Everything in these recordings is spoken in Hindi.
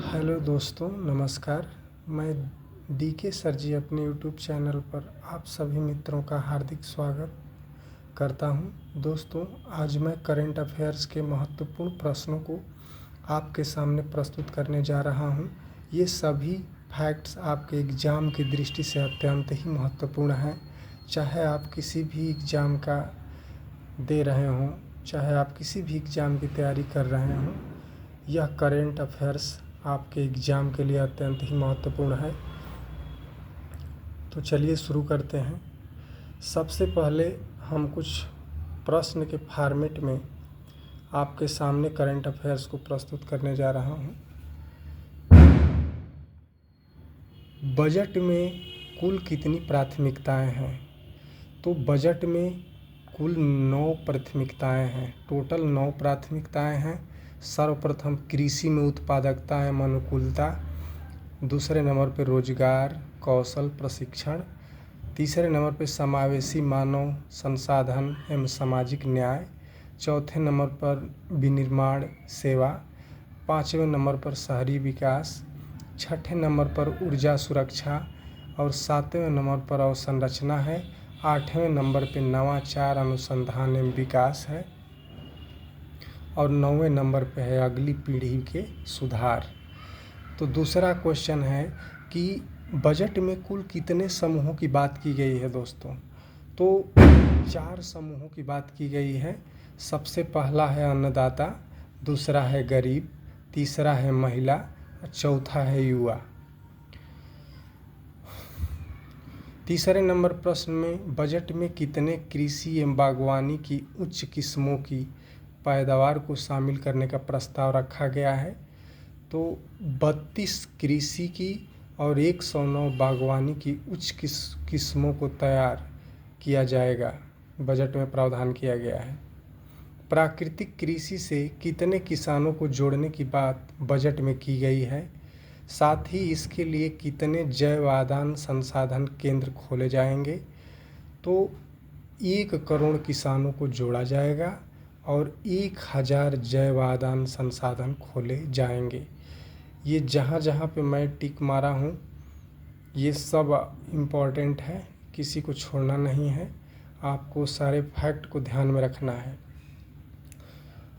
हेलो दोस्तों, नमस्कार। मैं डीके सर जी अपने यूट्यूब चैनल पर आप सभी मित्रों का हार्दिक स्वागत करता हूं। दोस्तों, आज मैं करंट अफेयर्स के महत्वपूर्ण प्रश्नों को आपके सामने प्रस्तुत करने जा रहा हूं। ये सभी फैक्ट्स आपके एग्ज़ाम की दृष्टि से अत्यंत ही महत्वपूर्ण हैं। चाहे आप किसी भी एग्ज़ाम का दे रहे हों, चाहे आप किसी भी एग्ज़ाम की तैयारी कर रहे हों, यह करंट अफेयर्स आपके एग्ज़ाम के लिए अत्यंत ही महत्वपूर्ण है। तो चलिए शुरू करते हैं। सबसे पहले हम कुछ प्रश्न के फॉर्मेट में आपके सामने करंट अफेयर्स को प्रस्तुत करने जा रहा हूं। बजट में कुल कितनी प्राथमिकताएं हैं? तो बजट में कुल 9 प्राथमिकताएं हैं। टोटल 9 प्राथमिकताएं हैं। सर्वप्रथम कृषि में उत्पादकता एवं अनुकूलता, दूसरे नंबर पर रोजगार कौशल प्रशिक्षण, तीसरे नंबर पर समावेशी मानव संसाधन एवं सामाजिक न्याय, चौथे नंबर पर विनिर्माण सेवा, पाँचवें नंबर पर शहरी विकास, छठे नंबर पर ऊर्जा सुरक्षा और सातवें नंबर पर अवसंरचना है। आठवें नंबर पर नवाचार अनुसंधान एवं विकास है और 9वें नंबर पर है अगली पीढ़ी के सुधार। तो दूसरा क्वेश्चन है कि बजट में कुल कितने समूहों की बात की गई है दोस्तों? तो 4 समूहों की बात की गई है। सबसे पहला है अन्नदाता, दूसरा है गरीब, तीसरा है महिला और चौथा है युवा। तीसरे नंबर प्रश्न में बजट में कितने कृषि एवं बागवानी की उच्च किस्मों की पैदावार को शामिल करने का प्रस्ताव रखा गया है? तो 32 कृषि की और 109 बागवानी की उच्च किस्मों को तैयार किया जाएगा, बजट में प्रावधान किया गया है। प्राकृतिक कृषि से कितने किसानों को जोड़ने की बात बजट में की गई है? साथ ही इसके लिए कितने जैव आदान संसाधन केंद्र खोले जाएंगे? तो 1 करोड़ किसानों को जोड़ा जाएगा और 1000 जैव आदान संसाधन खोले जाएंगे। ये जहाँ जहाँ पे मैं टिक मारा हूँ ये सब इम्पॉर्टेंट है, किसी को छोड़ना नहीं है। आपको सारे फैक्ट को ध्यान में रखना है।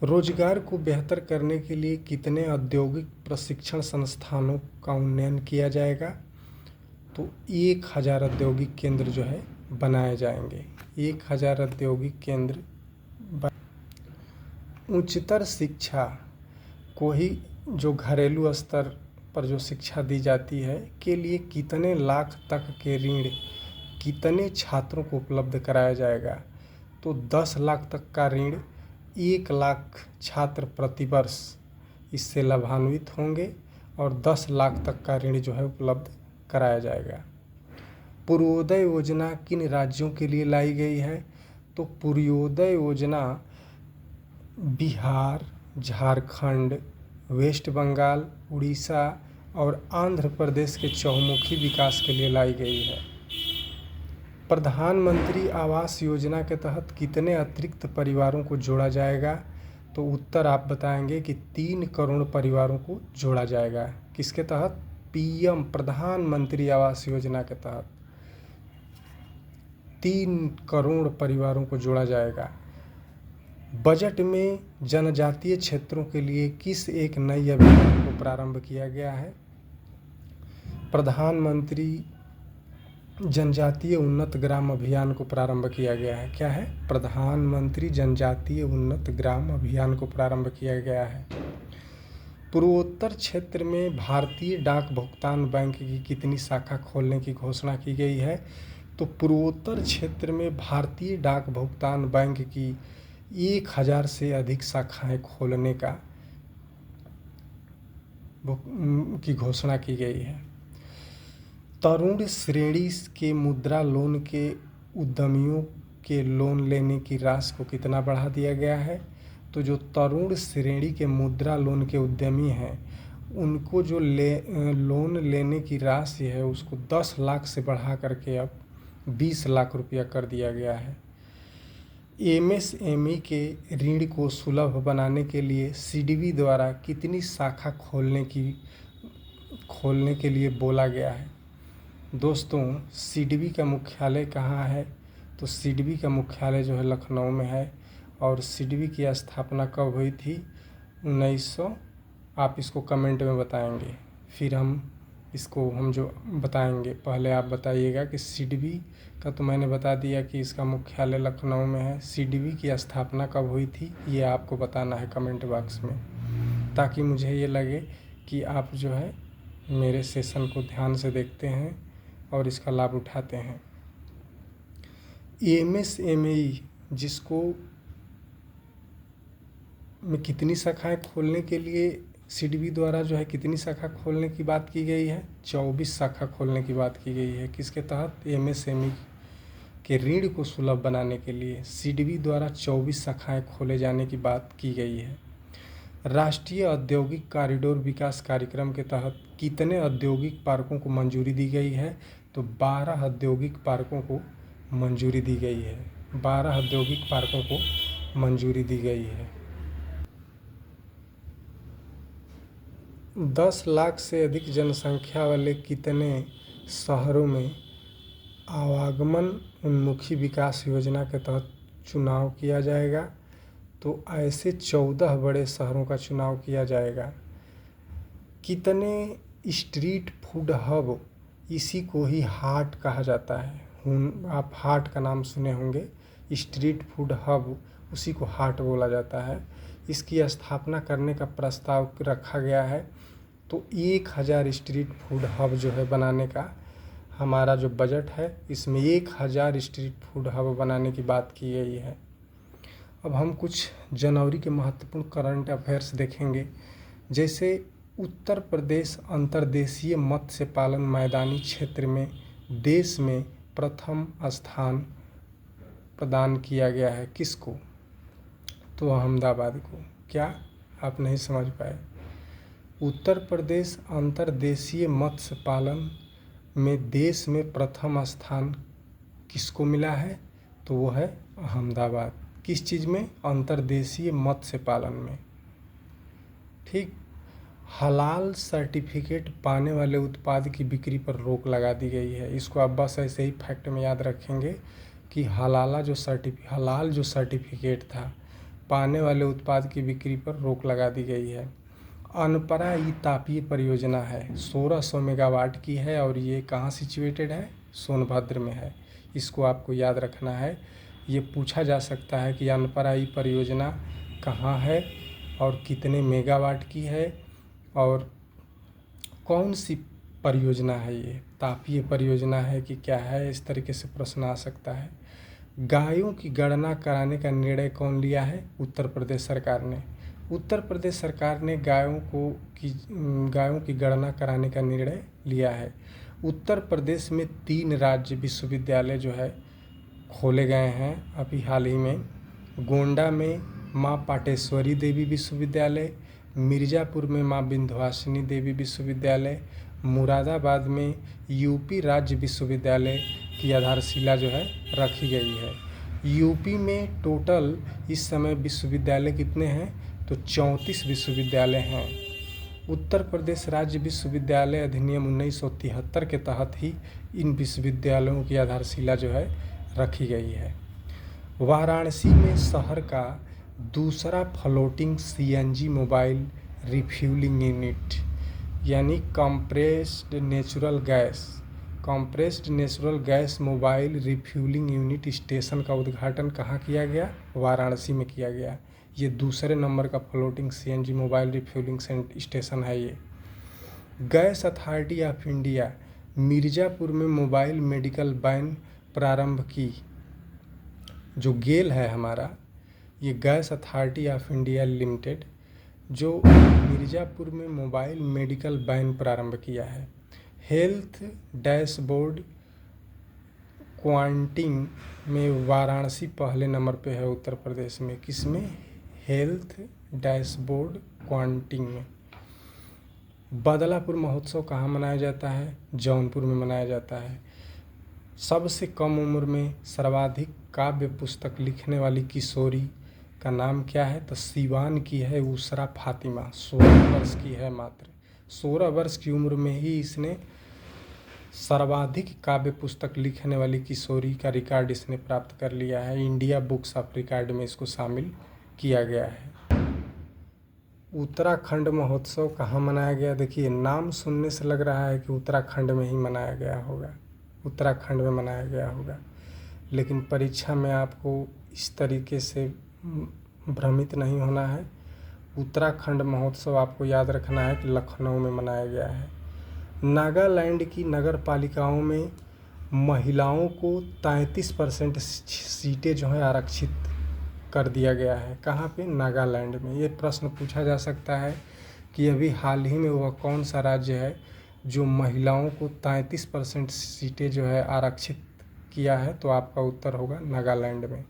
रोजगार को बेहतर करने के लिए कितने औद्योगिक प्रशिक्षण संस्थानों का उन्नयन किया जाएगा? तो 1000 औद्योगिक केंद्र जो है बनाए जाएंगे। 1000 औद्योगिक केंद्र। उच्चतर शिक्षा को ही जो घरेलू स्तर पर जो शिक्षा दी जाती है के लिए कितने लाख तक के ऋण कितने छात्रों को उपलब्ध कराया जाएगा? तो 10 लाख तक का ऋण 1 लाख छात्र प्रतिवर्ष इससे लाभान्वित होंगे और 10 लाख तक का ऋण जो है उपलब्ध कराया जाएगा। पूर्वोदय योजना किन राज्यों के लिए लाई गई है? तो पूर्वोदय योजना बिहार, झारखंड, वेस्ट बंगाल, उड़ीसा और आंध्र प्रदेश के चहुमुखी विकास के लिए लाई गई है। प्रधानमंत्री आवास योजना के तहत कितने अतिरिक्त परिवारों को जोड़ा जाएगा? तो उत्तर आप बताएंगे कि 3 करोड़ परिवारों को जोड़ा जाएगा। किसके तहत? पीएम प्रधानमंत्री आवास योजना के तहत 3 करोड़ परिवारों को जोड़ा जाएगा। बजट में जनजातीय क्षेत्रों के लिए किस एक नई अभियान को प्रारंभ किया गया है? प्रधानमंत्री जनजातीय उन्नत ग्राम अभियान को प्रारंभ किया गया है। क्या है? प्रधानमंत्री जनजातीय उन्नत ग्राम अभियान को प्रारंभ किया गया है। पूर्वोत्तर क्षेत्र में भारतीय डाक भुगतान बैंक की कितनी शाखा खोलने की घोषणा की गई है? तो पूर्वोत्तर क्षेत्र में भारतीय डाक भुगतान बैंक की 1000 से अधिक शाखाएं खोलने की घोषणा की गई है। तरुण श्रेणी के मुद्रा लोन के उद्यमियों के लोन लेने की राशि को कितना बढ़ा दिया गया है? तो जो तरुण श्रेणी के मुद्रा लोन के उद्यमी हैं उनको जो लोन लेने की राशि है उसको 10 लाख से बढ़ा करके अब 20 लाख रुपया कर दिया गया है। एमएसएमई के ऋण को सुलभ बनाने के लिए सीडीबी द्वारा कितनी शाखा खोलने की खोलने के लिए बोला गया है। दोस्तों, सिडबी का मुख्यालय कहाँ है? तो सिडबी का मुख्यालय जो है लखनऊ में है। और सिडबी की स्थापना कब हुई थी? 1900। आप इसको कमेंट में बताएंगे, फिर हम जो बताएंगे। पहले आप बताइएगा कि सिडबी का तो मैंने बता दिया कि इसका मुख्यालय लखनऊ में है। सिडबी की स्थापना कब हुई थी ये आपको बताना है कमेंट बॉक्स में, ताकि मुझे ये लगे कि आप जो है मेरे सेशन को ध्यान से देखते हैं और इसका लाभ उठाते हैं। एमएसएमई जिसको में कितनी शाखाएं खोलने के लिए सिडबी द्वारा जो है कितनी शाखा खोलने की बात की गई है? 24 शाखा खोलने की बात की गई है। किसके तहत? एमएसएमई के ऋण को सुलभ बनाने के लिए सिडबी द्वारा 24 शाखाएं खोले जाने की बात की गई है। राष्ट्रीय औद्योगिक कॉरिडोर विकास कार्यक्रम के तहत कितने औद्योगिक पार्कों को मंजूरी दी गई है? तो 12 औद्योगिक पार्कों को मंजूरी दी गई है। 12 औद्योगिक पार्कों को मंजूरी दी गई है। 10 लाख से अधिक जनसंख्या वाले कितने शहरों में आवागमन उन्मुखी विकास योजना के तहत चुनाव किया जाएगा? तो ऐसे 14 बड़े शहरों का चुनाव किया जाएगा। कितने स्ट्रीट फूड हब, इसी को ही हाट कहा जाता है। आप हाट का नाम सुने होंगे। स्ट्रीट फूड हब, उसी को हाट बोला जाता है। इसकी स्थापना करने का प्रस्ताव रखा गया है। तो 1000 स्ट्रीट फूड हब जो है बनाने का हमारा जो बजट है, इसमें 1000 स्ट्रीट फूड हब बनाने की बात की गई है। अब हम कुछ जनवरी के महत्वपूर्ण करंट अफेयर्स देखेंगे। जैसे उत्तर प्रदेश अंतर्देशीय मत्स्य पालन मैदानी क्षेत्र में देश में प्रथम स्थान प्रदान किया गया है। किसको? तो अहमदाबाद को। क्या आप नहीं समझ पाए? उत्तर प्रदेश अंतर्देशीय मत्स्य पालन में देश में प्रथम स्थान किसको मिला है? तो वो है अहमदाबाद। किस चीज़ में? अंतर्देशीय मत्स्य पालन में। ठीक। हलाल सर्टिफिकेट पाने वाले उत्पाद की बिक्री पर रोक लगा दी गई है। इसको आप बस ऐसे ही फैक्ट में याद रखेंगे कि हलाल जो सर्टिफिकेट था पाने वाले उत्पाद की बिक्री पर रोक लगा दी गई है। अनपरा ई तापीय परियोजना है, 1600 मेगावाट की है और ये कहाँ सिचुएटेड है? सोनभद्र में है। इसको आपको याद रखना है। ये पूछा जा सकता है कि अनपरा ई परियोजना कहाँ है और कितने मेगावाट की है और कौन सी परियोजना है? ये तापीय परियोजना है कि क्या है? इस तरीके से प्रश्न आ सकता है। गायों की गणना कराने का निर्णय कौन लिया है? उत्तर प्रदेश सरकार ने। उत्तर प्रदेश सरकार ने गायों की गणना कराने का निर्णय लिया है। उत्तर प्रदेश में 3 राज्य विश्वविद्यालय जो है खोले गए हैं अभी हाल ही में। गोंडा में माँ पाटेश्वरी देवी विश्वविद्यालय, मिर्ज़ापुर में माँ विंध्यवासिनी देवी विश्वविद्यालय, मुरादाबाद में यूपी राज्य विश्वविद्यालय की आधारशिला जो है रखी गई है। यूपी में टोटल इस समय विश्वविद्यालय कितने हैं? तो 34 विश्वविद्यालय हैं। उत्तर प्रदेश राज्य विश्वविद्यालय अधिनियम 1973 के तहत ही इन विश्वविद्यालयों की आधारशिला जो है रखी गई है। वाराणसी में शहर का दूसरा floating CNG mobile refuelling unit यानी compressed natural gas mobile refuelling unit station का उद्घाटन कहाँ किया गया? वाराणसी में किया गया। ये दूसरे नंबर का floating CNG mobile refuelling station है। ये gas authority of India Mirzapur में मोबाइल मेडिकल वैन प्रारंभ की। जो गेल है हमारा, ये gas authority of India limited जो मिर्ज़ापुर में मोबाइल मेडिकल वैन प्रारंभ किया है। हेल्थ डैशबोर्ड क्वांटिंग में वाराणसी पहले नंबर पे है उत्तर प्रदेश में। किसमें? हेल्थ डैशबोर्ड क्वांटिंग में। बदलापुर महोत्सव कहाँ मनाया जाता है? जौनपुर में मनाया जाता है। सबसे कम उम्र में सर्वाधिक काव्य पुस्तक लिखने वाली किशोरी का नाम क्या है? तो सिवान की है उसरा फातिमा, 16 वर्ष की है मात्र। 16 वर्ष की उम्र में ही इसने सर्वाधिक काव्य पुस्तक लिखने वाली किशोरी का रिकॉर्ड इसने प्राप्त कर लिया है। इंडिया बुक्स ऑफ रिकॉर्ड में इसको शामिल किया गया है। उत्तराखंड महोत्सव कहाँ मनाया गया? देखिए, नाम सुनने से लग रहा है कि उत्तराखंड में ही मनाया गया होगा, उत्तराखंड में मनाया गया होगा, लेकिन परीक्षा में आपको इस तरीके से भ्रमित नहीं होना है। उत्तराखंड महोत्सव आपको याद रखना है कि लखनऊ में मनाया गया है। नागालैंड की नगर पालिकाओं में महिलाओं को 33% सीटें जो है आरक्षित कर दिया गया है। कहाँ पे? नागालैंड में। ये प्रश्न पूछा जा सकता है कि अभी हाल ही में वह कौन सा राज्य है जो महिलाओं को 33% सीटें जो है आरक्षित किया है? तो आपका उत्तर होगा नागालैंड में।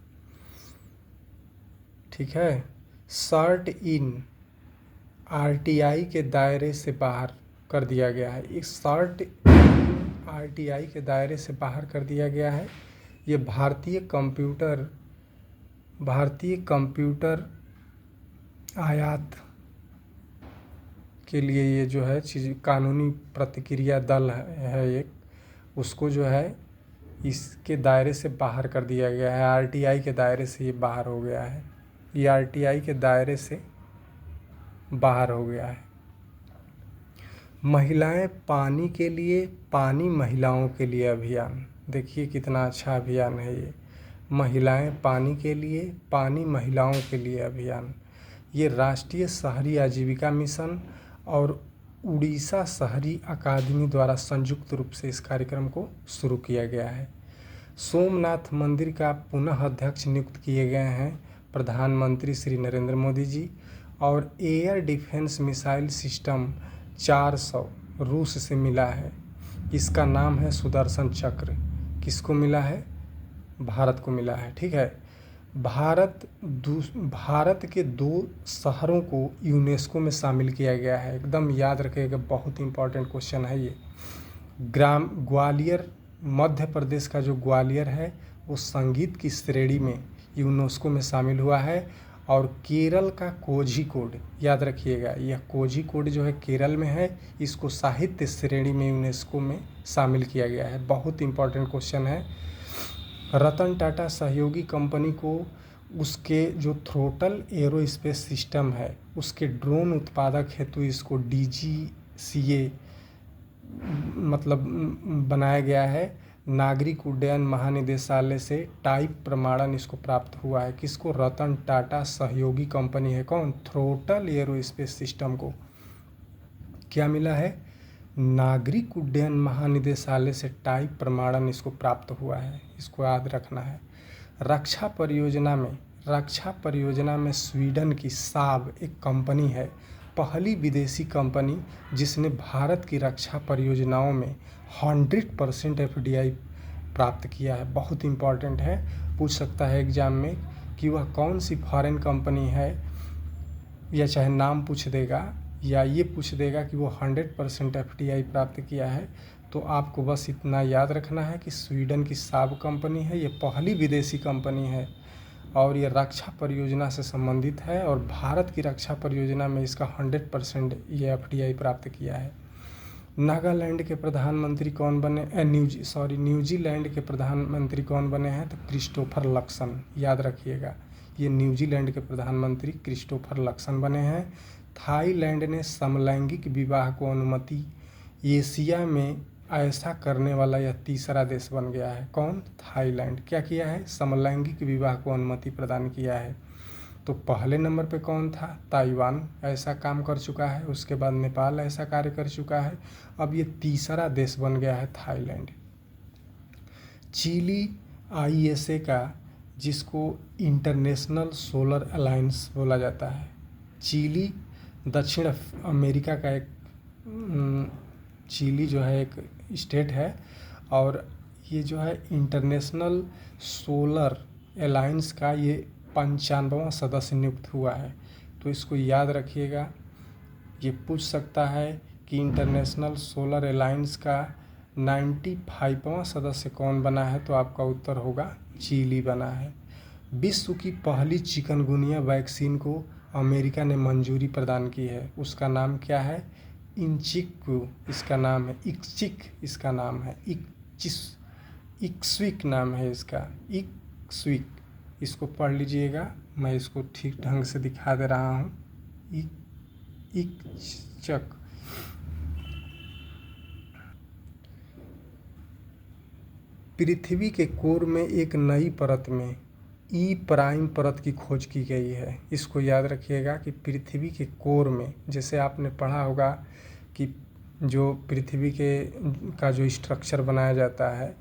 ठीक है। शर्ट इन आरटीआई के दायरे से बाहर कर दिया गया है। एक शर्ट आरटीआई के दायरे से बाहर कर दिया गया है। ये भारतीय कंप्यूटर आयात के लिए ये जो है चीज़ कानूनी प्रतिक्रिया दल है एक, उसको जो है इसके दायरे से बाहर कर दिया गया है। आरटीआई के दायरे से ये बाहर हो गया है। ये आरटीआई के दायरे से बाहर हो गया है। महिलाएं पानी के लिए, पानी महिलाओं के लिए अभियान। देखिए कितना अच्छा अभियान है ये। महिलाएं पानी के लिए, पानी महिलाओं के लिए अभियान। ये राष्ट्रीय शहरी आजीविका मिशन और उड़ीसा शहरी अकादमी द्वारा संयुक्त रूप से इस कार्यक्रम को शुरू किया गया है। सोमनाथ मंदिर का पुनः अध्यक्ष नियुक्त किए गए हैं प्रधानमंत्री श्री नरेंद्र मोदी जी। और एयर डिफेंस मिसाइल सिस्टम 400 रूस से मिला है। इसका नाम है सुदर्शन चक्र। किसको मिला है? भारत को मिला है। ठीक है। भारत के 2 शहरों को यूनेस्को में शामिल किया गया है। एकदम याद रखिएगा, बहुत इंपॉर्टेंट क्वेश्चन है ये। ग्वालियर, मध्य प्रदेश का जो ग्वालियर है वो संगीत की श्रेणी में यूनेस्को में शामिल हुआ है। और केरल का कोझिकोड, याद रखिएगा, यह कोझिकोड जो है केरल में है, इसको साहित्य श्रेणी में यूनेस्को में शामिल किया गया है। बहुत इंपॉर्टेंट क्वेश्चन है। रतन टाटा सहयोगी कंपनी को उसके जो थ्रोटल एरोस्पेस सिस्टम है उसके ड्रोन उत्पादक हेतु इसको DGCA मतलब बनाया गया है। नागरिक उड्डयन महानिदेशालय से टाइप प्रमाणन इसको प्राप्त हुआ है। किसको? रतन टाटा सहयोगी कंपनी है। कौन? थ्रोटल एरोस्पेस सिस्टम को क्या मिला है? नागरिक उड्डयन महानिदेशालय से टाइप प्रमाणन इसको प्राप्त हुआ है। इसको याद रखना है। रक्षा परियोजना में स्वीडन की साब एक कंपनी है, पहली विदेशी कंपनी जिसने भारत की रक्षा परियोजनाओं में 100% FDI प्राप्त किया है। बहुत इंपॉर्टेंट है, पूछ सकता है एग्जाम में कि वह कौन सी फॉरेन कंपनी है, या चाहे नाम पूछ देगा या ये पूछ देगा कि वो 100% FDI प्राप्त किया है। तो आपको बस इतना याद रखना है कि स्वीडन की साब कंपनी है, ये पहली विदेशी कंपनी है और ये रक्षा परियोजना से संबंधित है और भारत की रक्षा परियोजना में इसका 100% ये FDI प्राप्त किया है। नागालैंड के प्रधानमंत्री कौन बने? न्यूजीलैंड के प्रधानमंत्री कौन बने हैं? तो क्रिस्टोफर लक्सन, याद रखिएगा, ये न्यूजीलैंड के प्रधानमंत्री क्रिस्टोफर लक्सन बने हैं। थाईलैंड ने समलैंगिक विवाह को अनुमति, एशिया में ऐसा करने वाला यह तीसरा देश बन गया है। कौन? थाईलैंड। क्या किया है? समलैंगिक विवाह को अनुमति प्रदान किया है। तो पहले नंबर पे कौन था? ताइवान ऐसा काम कर चुका है, उसके बाद नेपाल ऐसा कार्य कर चुका है, अब ये तीसरा देश बन गया है थाईलैंड। चिली ISA का, जिसको इंटरनेशनल सोलर अलायंस बोला जाता है, चिली दक्षिण अमेरिका का एक चिली जो है एक स्टेट है और ये जो है इंटरनेशनल सोलर अलायंस का ये 95वां सदस्य नियुक्त हुआ है। तो इसको याद रखिएगा, ये पूछ सकता है कि इंटरनेशनल सोलर अलायंस का 95वां सदस्य कौन बना है? तो आपका उत्तर होगा चिली बना है। विश्व की पहली चिकनगुनिया वैक्सीन को अमेरिका ने मंजूरी प्रदान की है, उसका नाम क्या है? इंचिक्यू इसका नाम है, इक्सिक इसका नाम है, इक्स्विक नाम है इसका, इक्स्विक। इसको पढ़ लीजिएगा, मैं इसको ठीक ढंग से दिखा दे रहा हूँ। इक्चक। पृथ्वी के कोर में एक नई परत में ई प्राइम परत की खोज की गई है। इसको याद रखिएगा कि पृथ्वी के कोर में, जैसे आपने पढ़ा होगा कि जो पृथ्वी का जो स्ट्रक्चर बनाया जाता है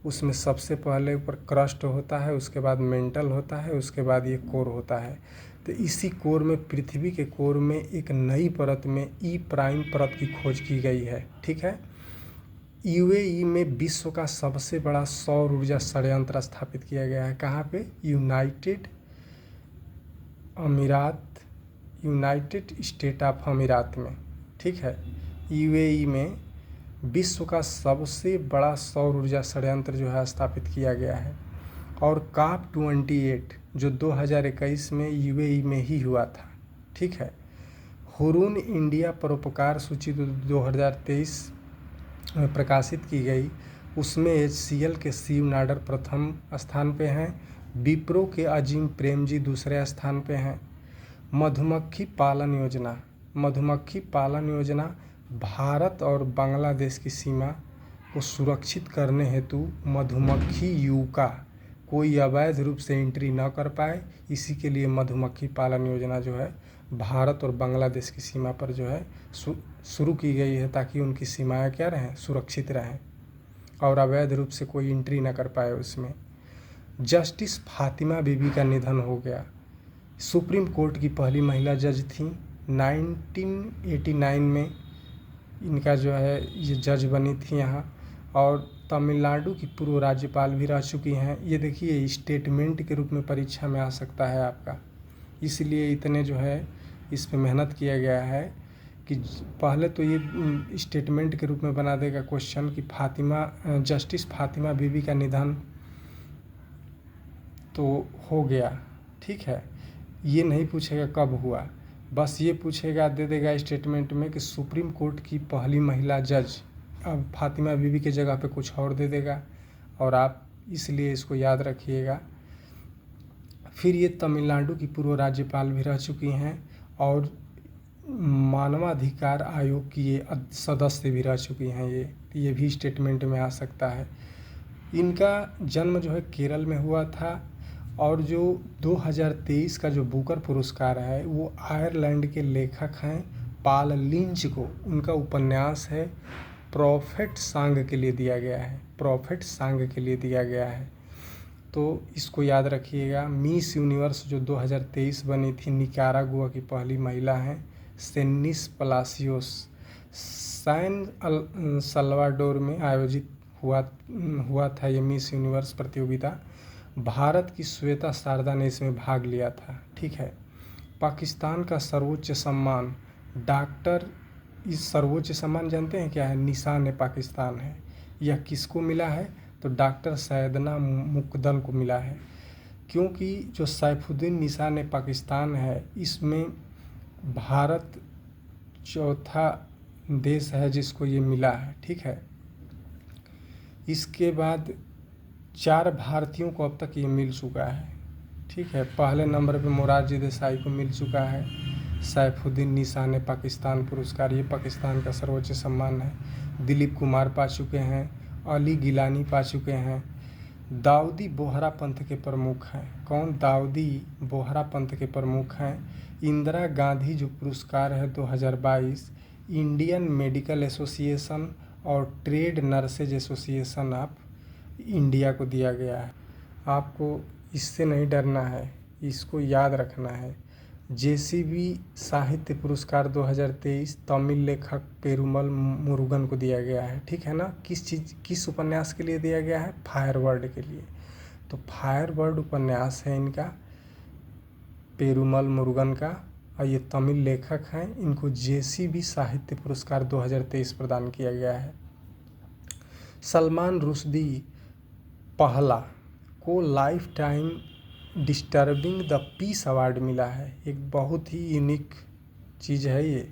उसमें सबसे पहले ऊपर क्रस्ट होता है, उसके बाद मेंटल होता है, उसके बाद ये कोर होता है। तो इसी कोर में, पृथ्वी के कोर में एक नई परत में ई प्राइम परत की खोज की गई है। ठीक है। यूएई में विश्व का सबसे बड़ा सौर ऊर्जा संयंत्र स्थापित किया गया है। कहाँ पे? यूनाइटेड स्टेट ऑफ अमीरात में। ठीक है। यूएई में विश्व का सबसे बड़ा सौर ऊर्जा संयंत्र जो है स्थापित किया गया है। और COP28 जो 2021 में यूएई में ही हुआ था। ठीक है। हुरून इंडिया परोपकार सूची 2023 में प्रकाशित की गई, उसमें HCL के शिव नाडर प्रथम स्थान पे हैं, विप्रो के अजीम प्रेमजी दूसरे स्थान पे हैं। मधुमक्खी पालन योजना भारत और बांग्लादेश की सीमा को सुरक्षित करने हेतु मधुमक्खी युका कोई अवैध रूप से एंट्री न कर पाए, इसी के लिए मधुमक्खी पालन योजना जो है भारत और बांग्लादेश की सीमा पर जो है शुरू की गई है, ताकि उनकी सीमाएं क्या रहें, सुरक्षित रहें और अवैध रूप से कोई एंट्री न कर पाए उसमें। जस्टिस फातिमा बीबी का निधन हो गया। सुप्रीम कोर्ट की पहली महिला जज थी। 1989 में इनका जो है ये जज बनी थी यहाँ, और तमिलनाडु की पूर्व राज्यपाल भी रह चुकी हैं। ये देखिए स्टेटमेंट के रूप में परीक्षा में आ सकता है आपका, इसलिए इतने जो है इस पे मेहनत किया गया है कि पहले तो ये स्टेटमेंट के रूप में बना देगा क्वेश्चन कि जस्टिस फातिमा बीबी का निधन तो हो गया। ठीक है। ये नहीं पूछेगा कब हुआ, बस ये पूछेगा, दे देगा स्टेटमेंट में कि सुप्रीम कोर्ट की पहली महिला जज, अब फातिमा बीबी के जगह पे कुछ और दे देगा, और आप इसलिए इसको याद रखिएगा। फिर ये तमिलनाडु की पूर्व राज्यपाल भी रह चुकी हैं और मानवाधिकार आयोग की ये सदस्य भी रह चुकी हैं। ये भी स्टेटमेंट में आ सकता है। इनका जन्म जो है केरल में हुआ था, और जो 2023 का जो बुकर पुरस्कार है वो आयरलैंड के लेखक हैं पाल लिंच को, उनका उपन्यास है प्रॉफेट सांग के लिए दिया गया है। तो इसको याद रखिएगा। मिस यूनिवर्स जो 2023 बनी थी, निकारागुआ की पहली महिला हैं, सेनिस पलासियोस। सैन सल्वाडोर में आयोजित हुआ था ये मिस यूनिवर्स प्रतियोगिता। भारत की श्वेता शारदा ने इसमें भाग लिया था। ठीक है। पाकिस्तान का सर्वोच्च सम्मान इस सर्वोच्च सम्मान जानते हैं क्या है? निशान पाकिस्तान है। यह किसको मिला है? तो डॉक्टर सैयदना मुकदल को मिला है, क्योंकि जो सैफुद्दीन निशान पाकिस्तान है, इसमें भारत चौथा देश है जिसको ये मिला है। ठीक है। इसके बाद 4 भारतीयों को अब तक ये मिल चुका है। ठीक है। पहले नंबर पे मोरारजी देसाई को मिल चुका है सैफुद्दीन निशान पाकिस्तान पुरस्कार, ये पाकिस्तान का सर्वोच्च सम्मान है। दिलीप कुमार पा चुके हैं, अली गिलानी पा चुके हैं। दाऊदी बोहरा पंथ के प्रमुख हैं। कौन? दाऊदी बोहरा पंथ के प्रमुख हैं। इंदिरा गांधी जो पुरस्कार है 2022 इंडियन मेडिकल एसोसिएशन और trade nurses association of India को दिया गया है। आपको इससे नहीं डरना है, इसको याद रखना है। जेसीबी साहित्य पुरस्कार 2023 तमिल लेखक पेरुमल मुरुगन को दिया गया है। ठीक है ना। किस उपन्यास के लिए दिया गया है? फायरवर्ड के लिए। तो फायरवर्ड उपन्यास है इनका, पेरुमल मुरुगन का, और ये तमिल लेखक हैं। इनको जेसीबी साहित्य पुरस्कार 2023 प्रदान किया गया है। सलमान रुश्दी पहला को life time disturbing the peace award मिला है। एक बहुत ही यूनिक चीज़ है ये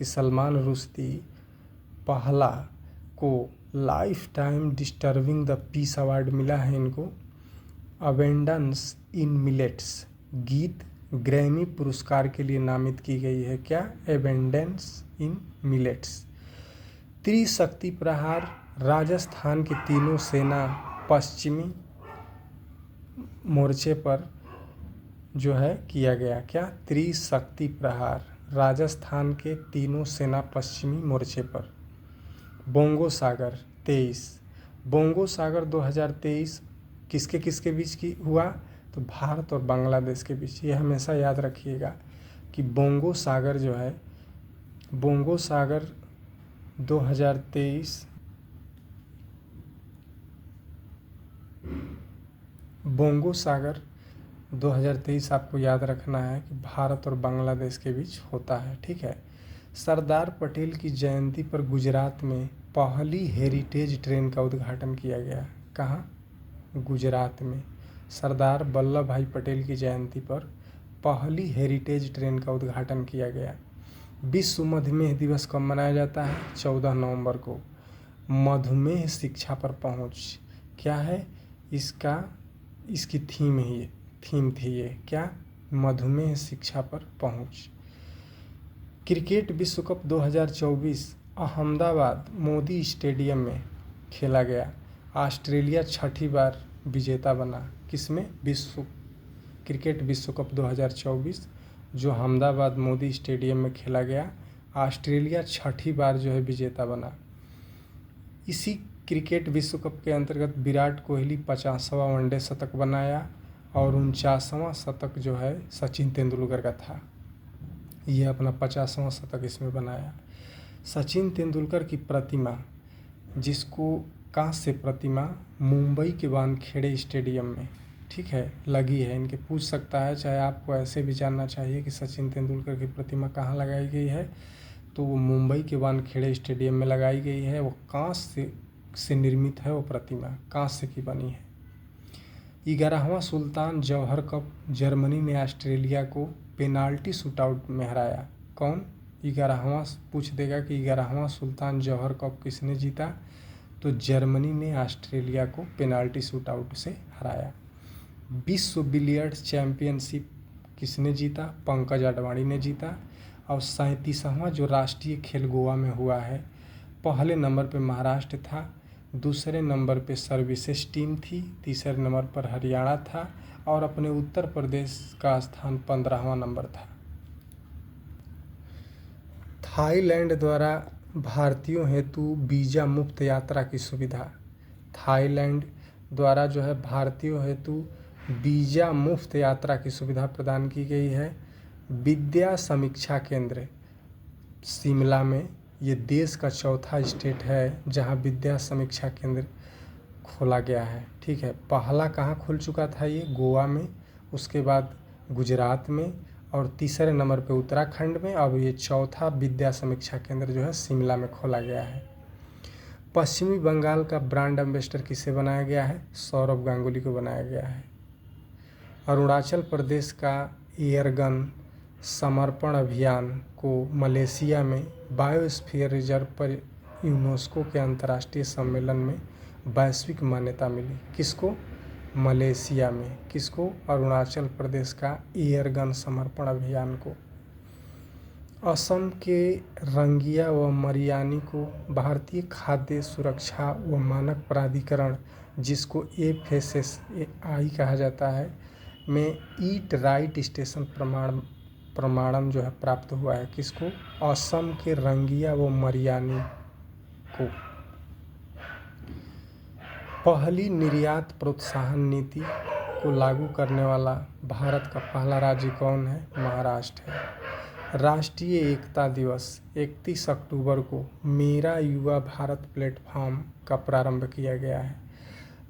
कि सलमान रुश्दी पहला को life time disturbing the peace award मिला है इनको। अबेंडेंस इन मिलेट्स गीत ग्रैमी पुरस्कार के लिए नामित की गई है। क्या? अबेंडेंस इन मिलेट्स। त्रिशक्ति प्रहार राजस्थान की तीनों सेना पश्चिमी मोर्चे पर जो है किया गया। क्या? त्रिशक्ति प्रहार राजस्थान के तीनों सेना पश्चिमी मोर्चे पर। बोंगो सागर 23। बोंगो सागर 2023 किसके किसके बीच की हुआ? तो भारत और बांग्लादेश के बीच। ये हमेशा याद रखिएगा कि बोंगो सागर जो है, बोंगो सागर 2023 बोंगो सागर 2023 आपको याद रखना है कि भारत और बांग्लादेश के बीच होता है। ठीक है। सरदार पटेल की जयंती पर गुजरात में पहली हेरिटेज ट्रेन का उद्घाटन किया गया। कहाँ? गुजरात में सरदार वल्लभ भाई पटेल की जयंती पर पहली हेरिटेज ट्रेन का उद्घाटन किया गया। विश्व मधुमेह दिवस कब मनाया जाता है? 14 नवंबर को। मधुमेह शिक्षा पर पहुंच क्या है इसकी थीम थी ये। क्या? मधुमेह शिक्षा पर पहुंच। क्रिकेट विश्व कप 2024 अहमदाबाद मोदी स्टेडियम में खेला गया। ऑस्ट्रेलिया छठी बार विजेता बना। किसमें? क्रिकेट विश्व कप 2024 जो अहमदाबाद मोदी स्टेडियम में खेला गया, ऑस्ट्रेलिया छठी बार जो है विजेता बना। इसी क्रिकेट विश्व कप के अंतर्गत विराट कोहली 50वां वनडे शतक बनाया और 49वां शतक जो है सचिन तेंदुलकर का था। यह अपना 50वां शतक इसमें बनाया। सचिन तेंदुलकर की प्रतिमा, जिसको कांस्य प्रतिमा मुंबई के वानखेड़े स्टेडियम में, ठीक है, लगी है। इनके पूछ सकता है, चाहे आपको ऐसे भी जानना चाहिए कि सचिन तेंदुलकर की प्रतिमा कहाँ लगाई गई है, तो वो मुंबई के वानखेड़े स्टेडियम में लगाई गई है। वो कांस्य से निर्मित है, वो प्रतिमा कांस्य की बनी है। 11वां सुल्तान जौहर कप जर्मनी ने ऑस्ट्रेलिया को पेनाल्टी शूटआउट में हराया। कौन? 11वां पूछ देगा कि 11वां सुल्तान जौहर कप किसने जीता, तो जर्मनी ने ऑस्ट्रेलिया को पेनाल्टी शूटआउट से हराया। विश्व बिलियर्ड्स चैंपियनशिप किसने जीता? पंकज अडवाणी ने जीता। और 37वां जो राष्ट्रीय खेल गोवा में हुआ है, पहले नंबर पे महाराष्ट्र था, दूसरे नंबर पे सर्विसेज टीम थी, तीसरे नंबर पर हरियाणा था और अपने उत्तर प्रदेश का स्थान 15वां नंबर था। थाईलैंड द्वारा भारतीयों हेतु वीज़ा मुक्त यात्रा की सुविधा। थाईलैंड द्वारा जो है भारतीयों हेतु वीज़ा मुक्त यात्रा की सुविधा प्रदान की गई है। विद्या समीक्षा केंद्र शिमला में, ये देश का चौथा स्टेट है जहां विद्या समीक्षा केंद्र खोला गया है। ठीक है। पहला कहाँ खुल चुका था? ये गोवा में, उसके बाद गुजरात में और तीसरे नंबर पे उत्तराखंड में। अब ये चौथा विद्या समीक्षा केंद्र जो है शिमला में खोला गया है। पश्चिमी बंगाल का ब्रांड एम्बेसडर किसे बनाया गया है? सौरभ गांगुली को बनाया गया है। अरुणाचल प्रदेश का एयरगन समर्पण अभियान को मलेशिया में बायोस्फीयर रिजर्व पर यूनेस्को के अंतर्राष्ट्रीय सम्मेलन में वैश्विक मान्यता मिली। किसको? मलेशिया में। किसको? अरुणाचल प्रदेश का एयरगन समर्पण अभियान को। असम के रंगिया व मरियानी को भारतीय खाद्य सुरक्षा व मानक प्राधिकरण, जिसको FSSAI कहा जाता है, में ईट राइट स्टेशन प्रमाणन जो है प्राप्त हुआ है। किसको? असम के रंगिया व मरियानी को। पहली निर्यात प्रोत्साहन नीति को लागू करने वाला भारत का पहला राज्य कौन है? महाराष्ट्र है। राष्ट्रीय एकता दिवस 31 अक्टूबर को मेरा युवा भारत प्लेटफॉर्म का प्रारंभ किया गया है।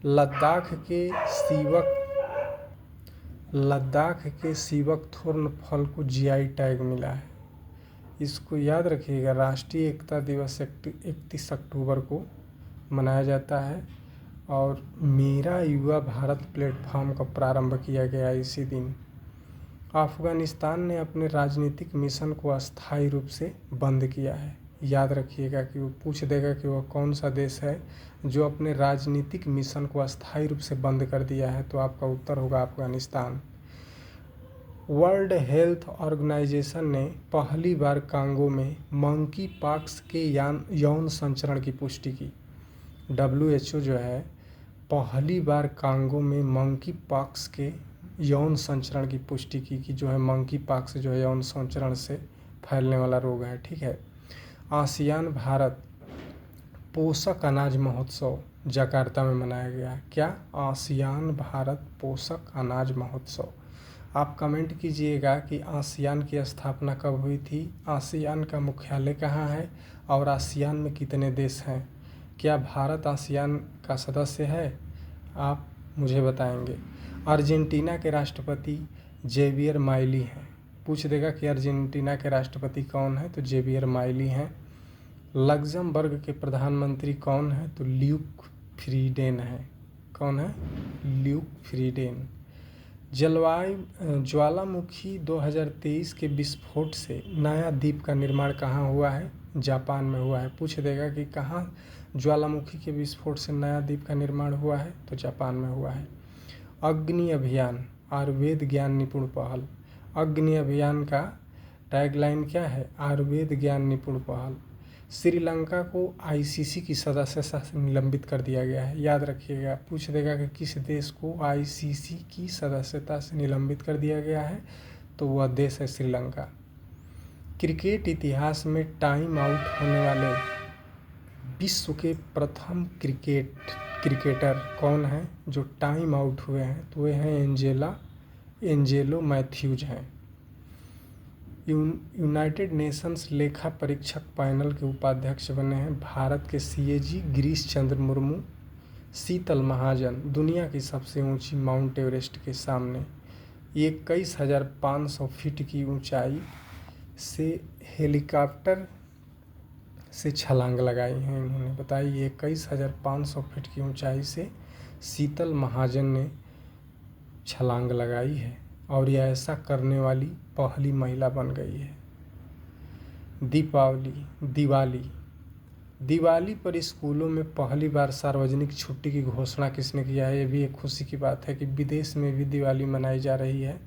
लद्दाख के सीवक थोर्न फल को GI टैग मिला है। इसको याद रखिएगा। राष्ट्रीय एकता दिवस 31 अक्टूबर को मनाया जाता है और मेरा युवा भारत प्लेटफॉर्म का प्रारंभ किया गया इसी दिन। अफ़गानिस्तान ने अपने राजनीतिक मिशन को अस्थायी रूप से बंद किया है। याद रखिएगा कि वो पूछ देगा कि वह कौन सा देश है जो अपने राजनीतिक मिशन को अस्थायी रूप से बंद कर दिया है, तो आपका उत्तर होगा अफ़गानिस्तान। वर्ल्ड हेल्थ ऑर्गेनाइजेशन ने पहली बार कांगो में मंकी पॉक्स के यौन संचरण की पुष्टि की। WHO जो है पहली बार कांगो में मंकी पॉक्स के यौन संचरण की पुष्टि की कि जो है मंकी पॉक्स जो है यौन संचरण से फैलने वाला रोग है। ठीक है। आसियान भारत पोषक अनाज महोत्सव जकार्ता में मनाया गया। क्या? आसियान भारत पोषक अनाज महोत्सव। आप कमेंट कीजिएगा कि आसियान की स्थापना कब हुई थी, आसियान का मुख्यालय कहाँ है और आसियान में कितने देश हैं। क्या भारत आसियान का सदस्य है? आप मुझे बताएंगे। अर्जेंटीना के राष्ट्रपति जेवियर माइली हैं। पूछ देगा कि अर्जेंटीना के राष्ट्रपति कौन है, तो जेवियर माइली हैं। लग्जमबर्ग के प्रधानमंत्री कौन है, तो ल्यूक फ्रीडेन है। कौन है? Luke Frieden. ज्वालामुखी 2023 के विस्फोट से नया द्वीप का निर्माण कहाँ हुआ है? जापान में हुआ है। पूछ देगा कि कहाँ ज्वालामुखी के विस्फोट से नया द्वीप का निर्माण हुआ है, तो जापान में हुआ है। अग्नि अभियान आयुर्वेद ज्ञान निपुण पहल। अग्नि अभियान का टैगलाइन क्या है? आयुर्वेद ज्ञान निपुण पहल। श्रीलंका को ICC की सदस्यता से निलंबित कर दिया गया है। याद रखिएगा, पूछ देगा कि किस देश को ICC की सदस्यता से निलंबित कर दिया गया है, तो वह देश है श्रीलंका। क्रिकेट इतिहास में टाइम आउट होने वाले विश्व के प्रथम क्रिकेटर कौन हैं जो टाइम आउट हुए हैं, तो वे हैं एंजेलो मैथ्यूज हैं। यूनाइटेड नेशंस लेखा परीक्षक पैनल के उपाध्यक्ष बने हैं भारत के CAG गिरीश चंद्र मुर्मू। शीतल महाजन दुनिया की सबसे ऊंची माउंट एवरेस्ट के सामने 21,500 फीट की ऊंचाई से हेलीकॉप्टर से छलांग लगाई हैं। इन्होंने बताई 21,500 फीट की ऊंचाई से शीतल महाजन ने छलांग लगाई है और यह ऐसा करने वाली पहली महिला बन गई है। दिवाली पर स्कूलों में पहली बार सार्वजनिक छुट्टी की घोषणा किसने किया है? ये भी एक खुशी की बात है कि विदेश में भी दिवाली मनाई जा रही है।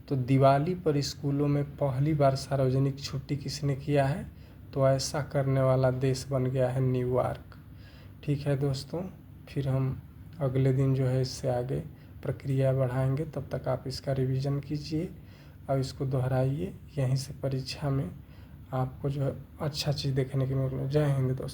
तो दिवाली पर स्कूलों में पहली बार सार्वजनिक छुट्टी किसने किया है? तो ऐसा करने वाला देश बन गया है न्यूयॉर्क। ठीक है दोस्तों, फिर हम अगले दिन जो है इससे आगे प्रक्रिया बढ़ाएंगे। तब तक आप इसका रिवीजन कीजिए और इसको दोहराइए। यहीं से परीक्षा में आपको जो है अच्छा चीज़ देखने के लिए मिले। जय हिंद दोस्तों।